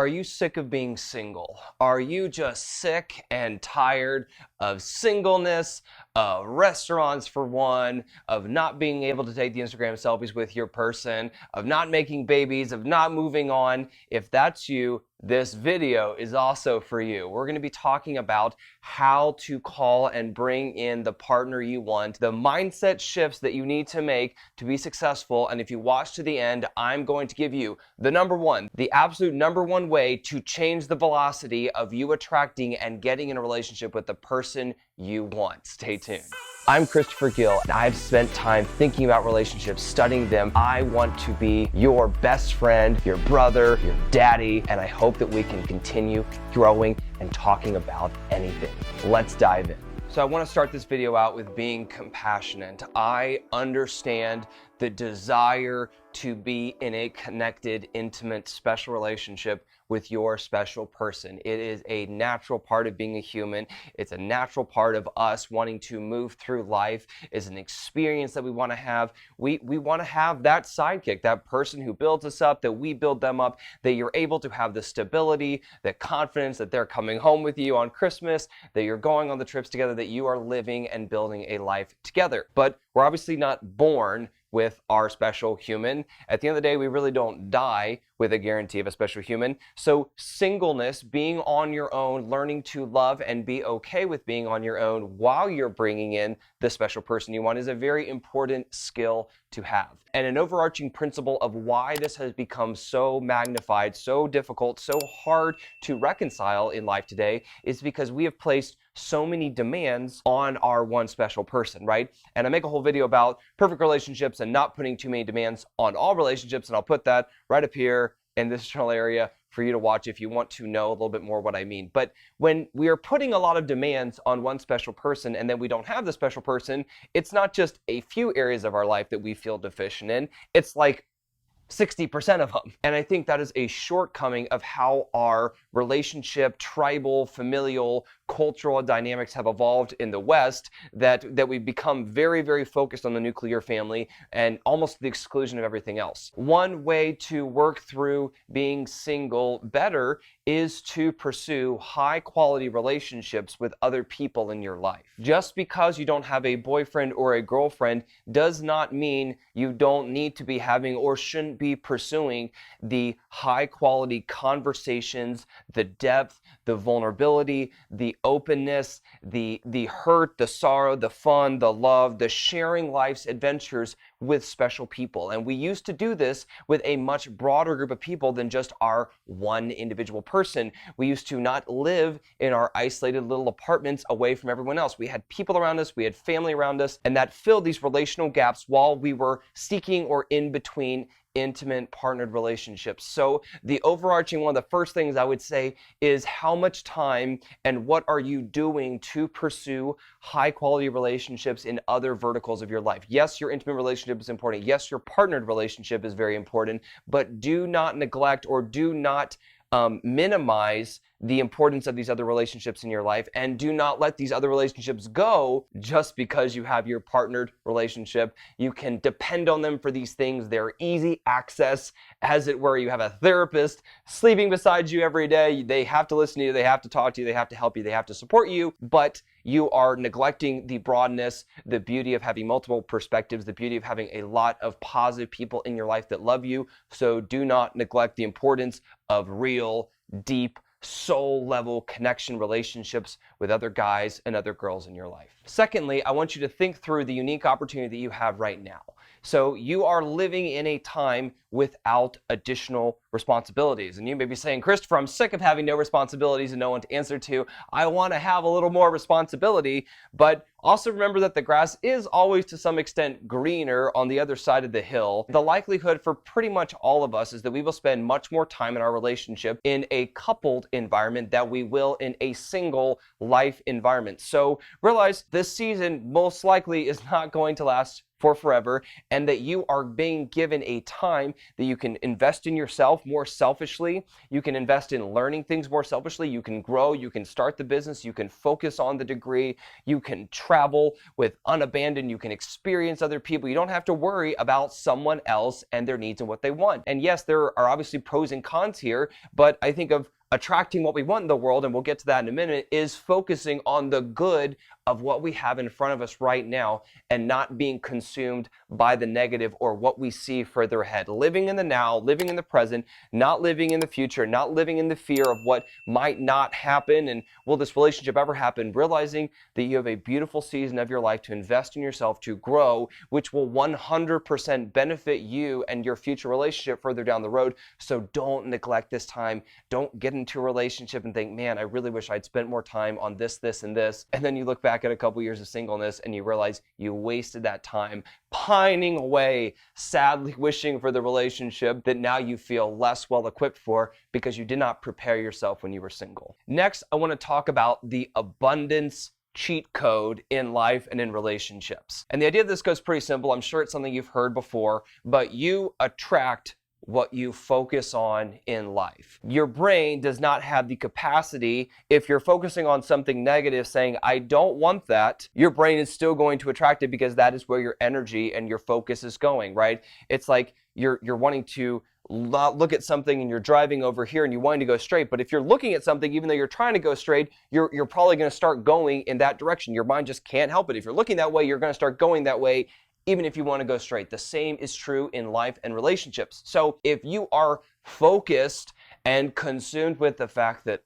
Are you sick of being single? Are you just sick and tired of singleness, of restaurants for one, of not being able to take the Instagram selfies with your person, of not making babies, of not moving on? If that's you, this video is also for you. We're going to be talking about how to call and bring in the partner you want, the mindset shifts that you need to make to be successful. And if you watch to the end, I'm going to give you the absolute number one way to change the velocity of you attracting and getting in a relationship with the person you want. Stay tuned. I'm Christopher Gill, and I've spent time thinking about relationships, studying them. I want to be your best friend, your brother, your daddy, and I hope that we can continue growing and talking about anything. Let's dive in. So I want to start this video out with being compassionate. I understand the desire to be in a connected, intimate, special relationship with your special person. It is a natural part of being a human. It's a natural part of us wanting to move through life. It's an experience that we want to have. We want to have that sidekick, that person who builds us up, that we build them up, that you're able to have the stability, the confidence that they're coming home with you on Christmas, that you're going on the trips together, that you are living and building a life together. But we're obviously not born with our special human. At the end of the day, we really don't die with a guarantee of a special human. So singleness, being on your own, learning to love and be okay with being on your own while you're bringing in the special person you want is a very important skill to have. And an overarching principle of why this has become so magnified, so difficult, so hard to reconcile in life today is because we have placed so many demands on our one special person, right? And I make a whole video about perfect relationships and not putting too many demands on all relationships, and I'll put that right up here in this channel area for you to watch if you want to know a little bit more what I mean. But when we are putting a lot of demands on one special person and then we don't have the special person, it's not just a few areas of our life that we feel deficient in, it's like 60% of them. And I think that is a shortcoming of how our relationship, tribal, familial, cultural dynamics have evolved in the West, that we've become very, very focused on the nuclear family and almost to the exclusion of everything else. One way to work through being single better is to pursue high quality relationships with other people in your life. Just because you don't have a boyfriend or a girlfriend does not mean you don't need to be having or shouldn't be pursuing the high quality conversations, the depth, the vulnerability, the openness, the hurt, the sorrow, the fun, the love, the sharing life's adventures with special people. And we used to do this with a much broader group of people than just our one individual person. We used to not live in our isolated little apartments away from everyone else. We had people around us, we had family around us, and that filled these relational gaps while we were seeking or in between intimate partnered relationships. So the overarching one of the first things I would say is how much time and what are you doing to pursue high quality relationships in other verticals of your life. Yes, your intimate relationship is important. Yes, your partnered relationship is very important, but do not neglect or do not minimize the importance of these other relationships in your life, and do not let these other relationships go just because you have your partnered relationship. You can depend on them for these things. They're easy access, as it were. You have a therapist sleeping beside you every day. They have to listen to you. They have to talk to you. They have to help you. They have to support you, but you are neglecting the broadness, the beauty of having multiple perspectives, the beauty of having a lot of positive people in your life that love you. So do not neglect the importance of real, deep, soul level connection relationships with other guys and other girls in your life. Secondly, I want you to think through the unique opportunity that you have right now. So you are living in a time without additional responsibilities. And you may be saying, Christopher, I'm sick of having no responsibilities and no one to answer to. I want to have a little more responsibility. But also remember that the grass is always to some extent greener on the other side of the hill. The likelihood for pretty much all of us is that we will spend much more time in our relationship in a coupled environment than we will in a single life environment. So realize this season most likely is not going to last for forever, and that you are being given a time that you can invest in yourself more selfishly. You can invest in learning things more selfishly. You can grow. You can start the business. You can focus on the degree. You can travel travel with unabandoned. You can experience other people. You don't have to worry about someone else and their needs and what they want. And yes, there are obviously pros and cons here, but I think of attracting what we want in the world, and we'll get to that in a minute, is focusing on the good of what we have in front of us right now and not being consumed by the negative or what we see further ahead. Living in the now, living in the present, not living in the future, not living in the fear of what might not happen and will this relationship ever happen, realizing that you have a beautiful season of your life to invest in yourself, to grow, which will 100% benefit you and your future relationship further down the road. So don't neglect this time. Don't get into a relationship and think, man, I really wish I'd spent more time on this, this, and this. And then you look back at a couple years of singleness and you realize you wasted that time pining away, sadly wishing for the relationship that now you feel less well equipped for because you did not prepare yourself when you were single. Next, I want to talk about the abundance cheat code in life and in relationships. And the idea of this goes pretty simple. I'm sure it's something you've heard before, but you attract what you focus on in life. Your brain does not have the capacity, if you're focusing on something negative, saying, I don't want that, your brain is still going to attract it because that is where your energy and your focus is going, right? It's like you're wanting to look at something and you're driving over here and you want to go straight, but if you're looking at something, even though you're trying to go straight, you're probably going to start going in that direction. Your mind just can't help it. If you're looking that way, you're going to start going that way, even if you want to go straight. The same is true in life and relationships. So if you are focused and consumed with the fact that,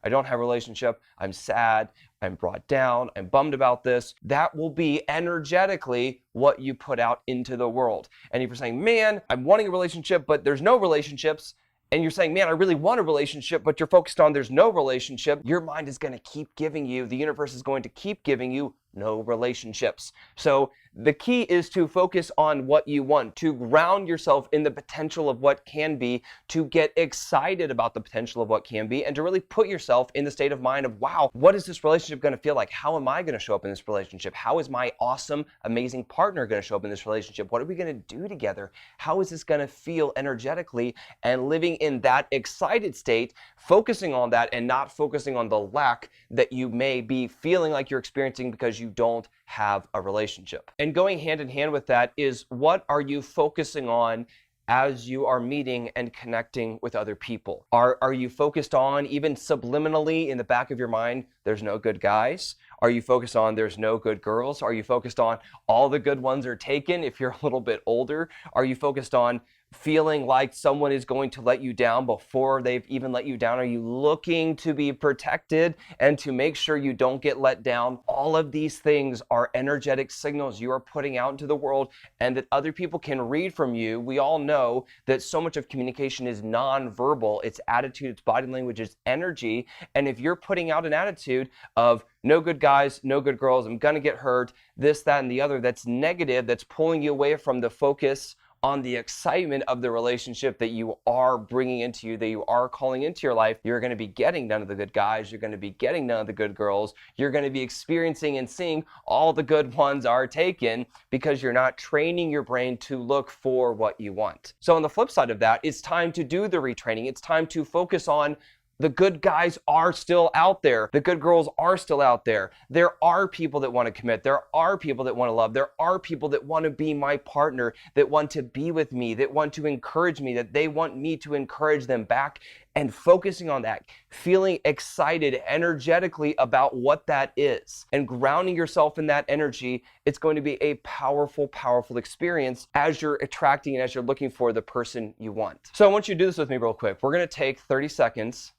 I don't have a relationship, I'm sad, I'm brought down, I'm bummed about this, that will be energetically what you put out into the world. And if you're saying, man, I'm wanting a relationship, but there's no relationships, and you're saying, man, I really want a relationship, but you're focused on there's no relationship, your mind is going to keep giving you, the universe is going to keep giving you no relationships. So the key is to focus on what you want, to ground yourself in the potential of what can be, to get excited about the potential of what can be, and to really put yourself in the state of mind of, wow, what is this relationship going to feel like? How am I going to show up in this relationship? How is my awesome, amazing partner going to show up in this relationship? What are we going to do together? How is this going to feel energetically? And living in that excited state, focusing on that and not focusing on the lack that you may be feeling like you're experiencing because you don't have a relationship. And going hand in hand with that is, what are you focusing on as you are meeting and connecting with other people? Are you focused on, even subliminally in the back of your mind, there's no good guys? Are you focused on there's no good girls? Are you focused on all the good ones are taken if you're a little bit older? Are you focused on feeling like someone is going to let you down before they've even let you down? Are you looking to be protected and to make sure you don't get let down? All of these things are energetic signals you are putting out into the world and that other people can read from you. We all know that so much of communication is nonverbal. It's attitude, it's body language, it's energy. And if you're putting out an attitude of no good guys, no good girls, I'm gonna get hurt, this, that, and the other, that's negative, that's pulling you away from the focus on the excitement of the relationship that you are bringing into you, that you are calling into your life, you're going to be getting none of the good guys, you're going to be getting none of the good girls, you're going to be experiencing and seeing all the good ones are taken because you're not training your brain to look for what you want. So on the flip side of that, it's time to do the retraining. It's time to focus on the good guys are still out there. The good girls are still out there. There are people that want to commit. There are people that want to love. There are people that want to be my partner, that want to be with me, that want to encourage me, that they want me to encourage them back. And focusing on that, feeling excited energetically about what that is, and grounding yourself in that energy, it's going to be a powerful, powerful experience as you're attracting and as you're looking for the person you want. So I want you to do this with me real quick. We're going to take 30 seconds.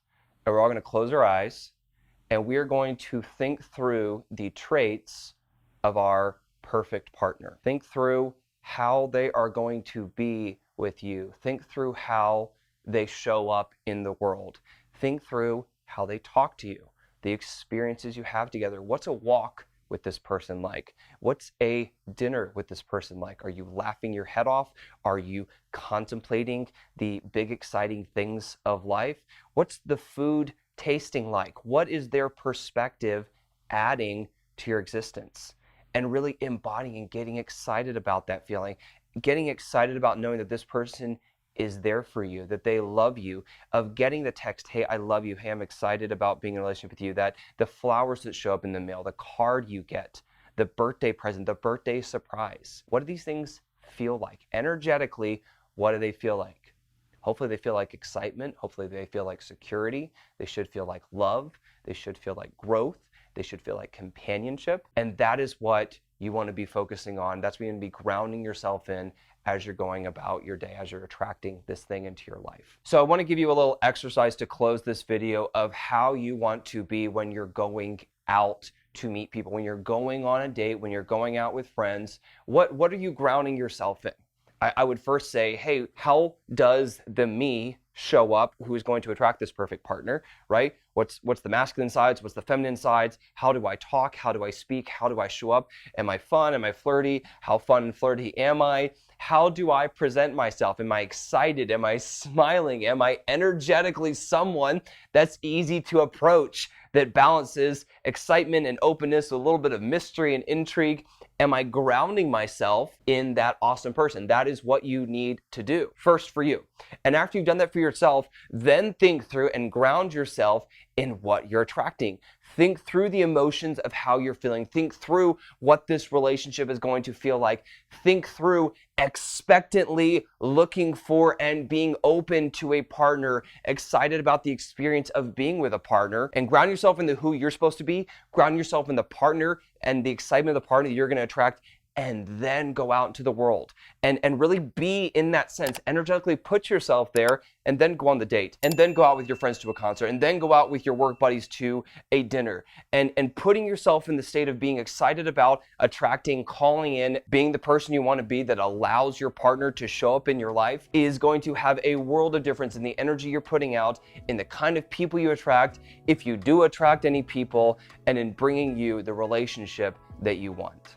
And we're all going to close our eyes, and we're going to think through the traits of our perfect partner. Think through how they are going to be with you. Think through how they show up in the world. Think through how they talk to you, the experiences you have together. What's a walk with this person like? What's a dinner with this person like? Are you laughing your head off? Are you contemplating the big exciting things of life? What's the food tasting like? What is their perspective adding to your existence? And really embodying and getting excited about that feeling, getting excited about knowing that this person is there for you, that they love you, of getting the text, hey, I love you, hey, I'm excited about being in a relationship with you, that the flowers that show up in the mail, the card you get, the birthday present, the birthday surprise. What do these things feel like? Energetically, what do they feel like? Hopefully they feel like excitement. Hopefully they feel like security. They should feel like love. They should feel like growth. They should feel like companionship. And that is what you want to be focusing on. That's what you're going to be grounding yourself in as you're going about your day, as you're attracting this thing into your life. So I want to give you a little exercise to close this video of how you want to be when you're going out to meet people, when you're going on a date, when you're going out with friends. What are you grounding yourself in? I would first say, hey, how does the me show up who is going to attract this perfect partner, right? What's the masculine sides? What's the feminine sides? How do I talk? How do I speak? How do I show up? Am I fun? Am I flirty? How fun and flirty am I? How do I present myself? Am I excited? Am I smiling? Am I energetically someone that's easy to approach, that balances excitement and openness, a little bit of mystery and intrigue? Am I grounding myself in that awesome person? That is what you need to do first for you. And after you've done that for yourself, then think through and ground yourself in what you're attracting. Think through the emotions of how you're feeling. Think through what this relationship is going to feel like. Think through expectantly looking for and being open to a partner, excited about the experience of being with a partner, and ground yourself in the who you're supposed to be, ground yourself in the partner and the excitement of the partner that you're going to attract, and then go out into the world and really be in that sense, energetically put yourself there, and then go on the date, and then go out with your friends to a concert, and then go out with your work buddies to a dinner, and putting yourself in the state of being excited about attracting, calling in, being the person you want to be that allows your partner to show up in your life is going to have a world of difference in the energy you're putting out, in the kind of people you attract, if you do attract any people, and in bringing you the relationship that you want.